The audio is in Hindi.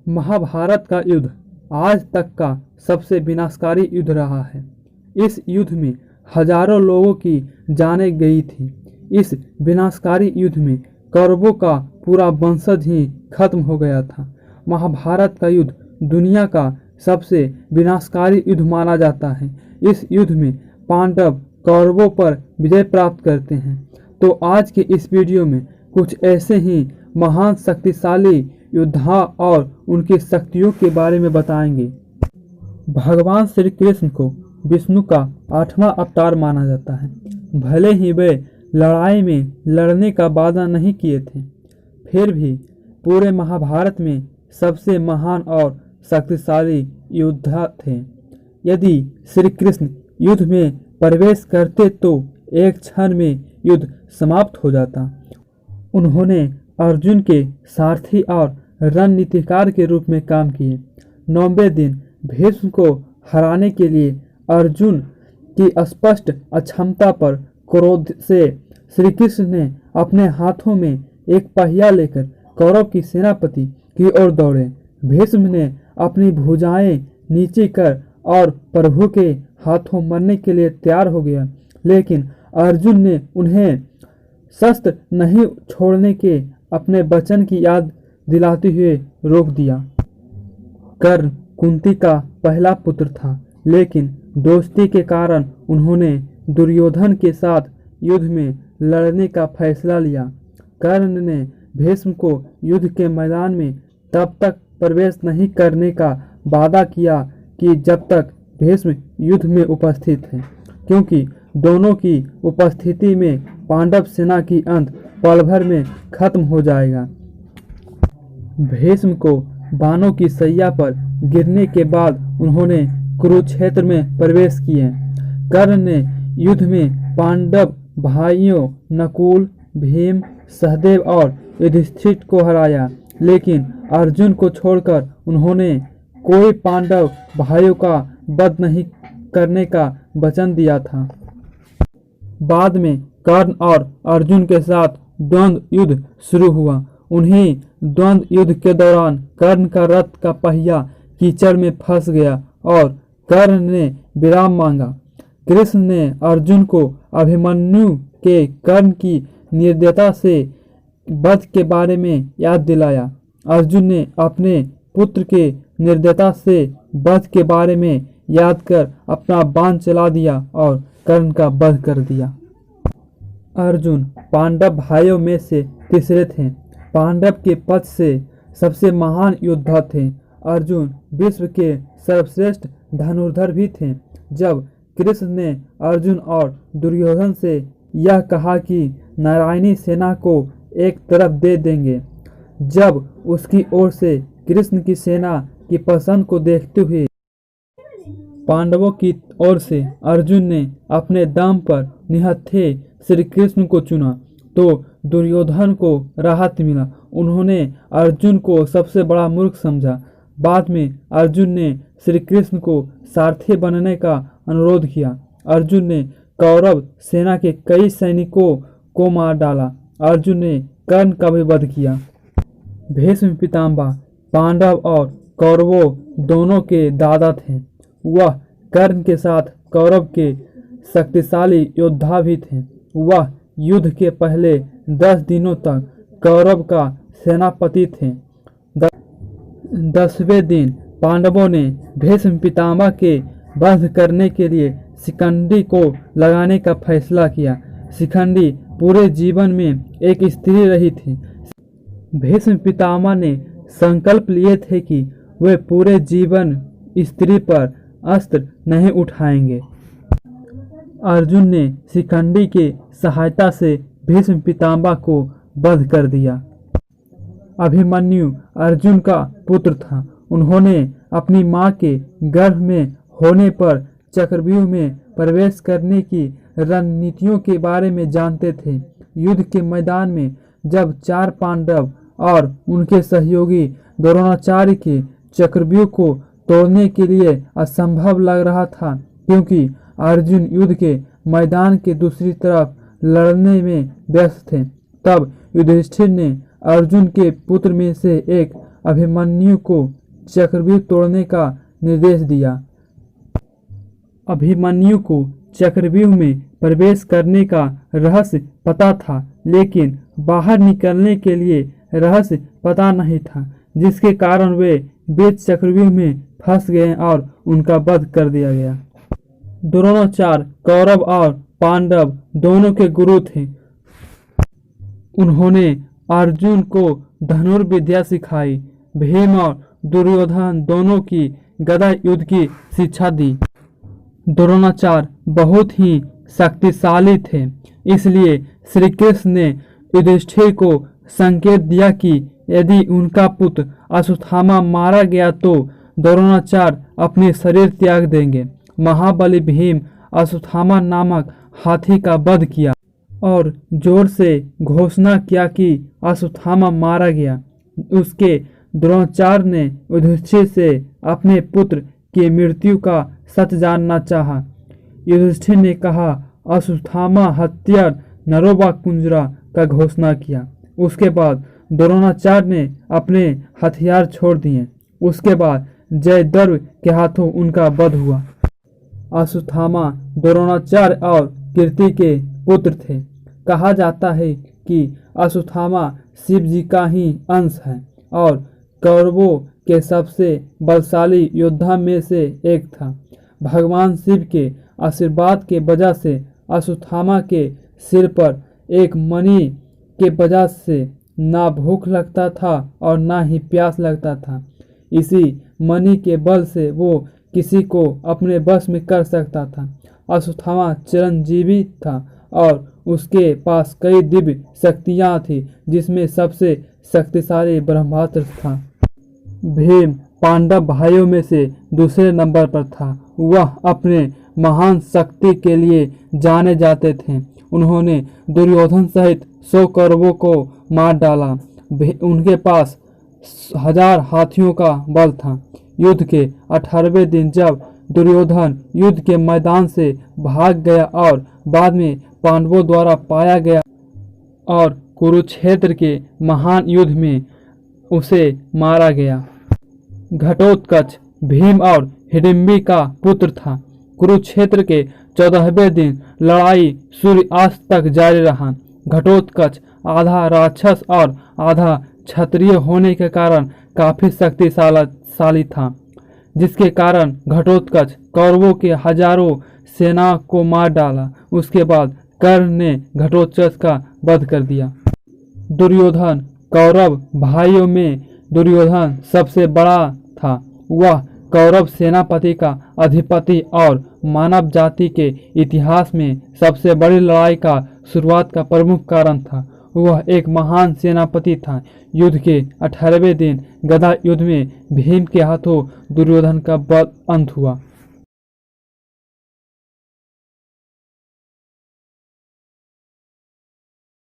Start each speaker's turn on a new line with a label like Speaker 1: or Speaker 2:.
Speaker 1: महाभारत का युद्ध आज तक का सबसे विनाशकारी युद्ध रहा है। इस युद्ध में हजारों लोगों की जानें गई थी। इस विनाशकारी युद्ध में कौरवों का पूरा वंशज ही खत्म हो गया था। महाभारत का युद्ध दुनिया का सबसे विनाशकारी युद्ध माना जाता है। इस युद्ध में पांडव कौरवों पर विजय प्राप्त करते हैं। तो आज के इस वीडियो में कुछ ऐसे ही महान शक्तिशाली योद्धा और उनकी शक्तियों के बारे में बताएंगे। भगवान श्री कृष्ण को विष्णु का 8वां अवतार माना जाता है। भले ही वे लड़ाई में लड़ने का वादा नहीं किए थे, फिर भी पूरे महाभारत में सबसे महान और शक्तिशाली योद्धा थे। यदि श्री कृष्ण युद्ध में प्रवेश करते तो एक क्षण में युद्ध समाप्त हो जाता। उन्होंने अर्जुन के सारथी और रणनीतिकार के रूप में काम किए। 90वें दिन भीष्म को हराने के लिए अर्जुन की स्पष्ट अक्षमता पर क्रोध से श्री कृष्ण ने अपने हाथों में एक पहिया लेकर कौरव की सेनापति की ओर दौड़े। भीष्म ने अपनी भुजाएं नीचे कर और प्रभु के हाथों मरने के लिए तैयार हो गया, लेकिन अर्जुन ने उन्हें शस्त्र नहीं छोड़ने के अपने वचन की याद दिलाते हुए रोक दिया। कर्ण कुंती का पहला पुत्र था, लेकिन दोस्ती के कारण उन्होंने दुर्योधन के साथ युद्ध में लड़ने का फैसला लिया। कर्ण ने भीष्म को युद्ध के मैदान में तब तक प्रवेश नहीं करने का वादा किया कि जब तक भीष्म युद्ध में उपस्थित है, क्योंकि दोनों की उपस्थिति में पांडव सेना की अंत पल भर में खत्म हो जाएगा। भीष्म को बाणों की सैया पर गिरने के बाद उन्होंने कुरुक्षेत्र में प्रवेश किए। कर्ण ने युद्ध में पांडव भाइयों नकुल, भीम, सहदेव और युधिष्ठिर को हराया, लेकिन अर्जुन को छोड़कर उन्होंने कोई पांडव भाइयों का वध नहीं करने का वचन दिया था। बाद में कर्ण और अर्जुन के साथ द्वंद्व युद्ध शुरू हुआ। उन्हीं द्वंद्व युद्ध के दौरान कर्ण का रथ का पहिया कीचड़ में फंस गया और कर्ण ने विराम मांगा। कृष्ण ने अर्जुन को अभिमन्यु के कर्ण की निर्दयता से वध के बारे में याद दिलाया। अर्जुन ने अपने पुत्र के निर्दयता से वध के बारे में याद कर अपना बाण चला दिया और कर्ण का वध कर दिया। अर्जुन पांडव भाइयों में से तीसरे थे। पांडव के पक्ष से सबसे महान योद्धा थे। अर्जुन विश्व के सर्वश्रेष्ठ धनुर्धर भी थे। जब कृष्ण ने अर्जुन और दुर्योधन से यह कहा कि नारायणी सेना को एक तरफ दे देंगे, जब उसकी ओर से कृष्ण की सेना की पसंद को देखते हुए पांडवों की ओर से अर्जुन ने अपने दम पर निहत्थे श्री कृष्ण को चुना तो दुर्योधन को राहत मिला। उन्होंने अर्जुन को सबसे बड़ा मूर्ख समझा। बाद में अर्जुन ने श्री कृष्ण को सारथी बनने का अनुरोध किया। अर्जुन ने कौरव सेना के कई सैनिकों को मार डाला। अर्जुन ने कर्ण का भी वध किया। भीष्म पितामह पांडव और कौरवों दोनों के दादा थे। वह कर्ण के साथ कौरव के शक्तिशाली योद्धा भी थे। वह युद्ध के पहले 10 दिनों तक कौरव का सेनापति थे। 10वें दिन पांडवों ने भीष्म पितामह के वध करने के लिए शिखंडी को लगाने का फैसला किया। शिखंडी पूरे जीवन में एक स्त्री रही थी। भीष्म पितामह ने संकल्प लिए थे कि वे पूरे जीवन स्त्री पर अस्त्र नहीं उठाएंगे। अर्जुन ने शिखंडी के सहायता से भीष्म पितामह को वध कर दिया। अभिमन्यु अर्जुन का पुत्र था। उन्होंने अपनी मां के गर्भ में होने पर चक्रव्यूह में प्रवेश करने की रणनीतियों के बारे में जानते थे। युद्ध के मैदान में जब 4 पांडव और उनके सहयोगी द्रोणाचार्य के चक्रव्यूह को तोड़ने के लिए असंभव लग रहा था, क्योंकि अर्जुन युद्ध के मैदान के दूसरी तरफ लड़ने में व्यस्त थे, तब युधिष्ठिर ने अर्जुन के पुत्र में से एक अभिमन्यु को चक्रव्यूह तोड़ने का निर्देश दिया। अभिमन्यु को चक्रव्यूह में प्रवेश करने का रहस्य पता था, लेकिन बाहर निकलने के लिए रहस्य पता नहीं था, जिसके कारण वे बीच चक्रव्यूह में फंस गए और उनका वध कर दिया गया। द्रोणाचार्य कौरव और पांडव दोनों के गुरु थे। उन्होंने अर्जुन को धनुर्विद्या सिखाई। भीम और दुर्योधन दोनों की गदा युद्ध की शिक्षा दी। द्रोणाचार्य बहुत ही शक्तिशाली थे, इसलिए श्री कृष्ण ने युधिष्ठिर को संकेत दिया कि यदि उनका पुत्र अश्वत्थामा मारा गया तो द्रोणाचार्य अपने शरीर त्याग देंगे। महाबली भीम अश्वत्थामा नामक हाथी का वध किया और जोर से घोषणा किया कि अश्वत्थामा मारा गया। उसके द्रोणाचार्य ने युधिष्ठिर से अपने पुत्र की मृत्यु का सच जानना चाहा। युधिष्ठिर ने कहा, अश्वत्थामा हत्या नरोबा कुंजरा का घोषणा किया। उसके बाद द्रोणाचार्य ने अपने हथियार छोड़ दिए। उसके बाद जयद्रथ के हाथों उनका वध हुआ। अश्वत्थामा द्रोणाचार्य और कीर्ति के पुत्र थे। कहा जाता है कि अश्वत्थामा शिव जी का ही अंश है और कौरवों के सबसे बलशाली योद्धा में से एक था। भगवान शिव के आशीर्वाद के वजह से अश्वत्थामा के सिर पर एक मणि के वजह से ना भूख लगता था और ना ही प्यास लगता था। इसी मणि के बल से वो किसी को अपने वश में कर सकता था। अश्वत्थामा चिरंजीवी था और उसके पास कई दिव्य शक्तियाँ थी, जिसमें सबसे शक्तिशाली ब्रह्मास्त्र था। भीम पांडव भाइयों में से दूसरे नंबर पर था। वह अपने महान शक्ति के लिए जाने जाते थे। उन्होंने दुर्योधन सहित 100 कौरवों को मार डाला। उनके पास 1000 हाथियों का बल था। युद्ध के 18वें दिन जब दुर्योधन युद्ध के मैदान से भाग गया और बाद में पांडवों द्वारा पाया गया और कुरुक्षेत्र के महान युद्ध में उसे मारा गया। घटोत्कच भीम और हिडिंबी का पुत्र था। कुरुक्षेत्र के 14वें दिन लड़ाई सूर्यास्त तक जारी रहा। घटोत्कच आधा राक्षस और आधा क्षत्रिय होने के कारण काफी शक्तिशाली था, जिसके कारण घटोत्कच कौरवों के हजारों सेना को मार डाला। उसके बाद कर्ण ने घटोत्कच का वध कर दिया। दुर्योधन कौरव भाइयों में दुर्योधन सबसे बड़ा था। वह कौरव सेनापति का अधिपति और मानव जाति के इतिहास में सबसे बड़ी लड़ाई का शुरुआत का प्रमुख कारण था। वह एक महान सेनापति था। युद्ध के 18वें दिन गदा युद्ध में भीम के हाथों दुर्योधन का अंत हुआ।